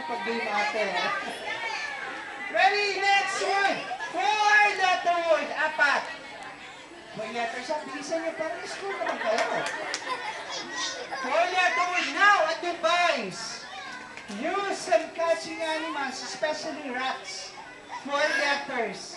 pag-game ate. Ready? Next word. 4-letter word. 4. 4 letters ang bilisan niyo. Parang school naman kayo. 4-letter word. Now, a device. Use and catching animals, especially rats. 4 letters.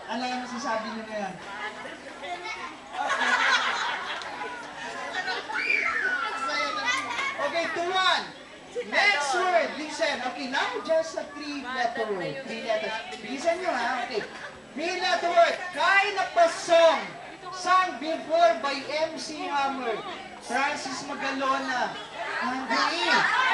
Ano yung masasabi niyo na yan? Okay, 2-1. Next word, listen. Okay, now just a 3-letter word. 3 letters. Listen nyo ha, okay. 3-letter word. Kind of a song sung before by MC Hammer, Francis Magalona, Andre.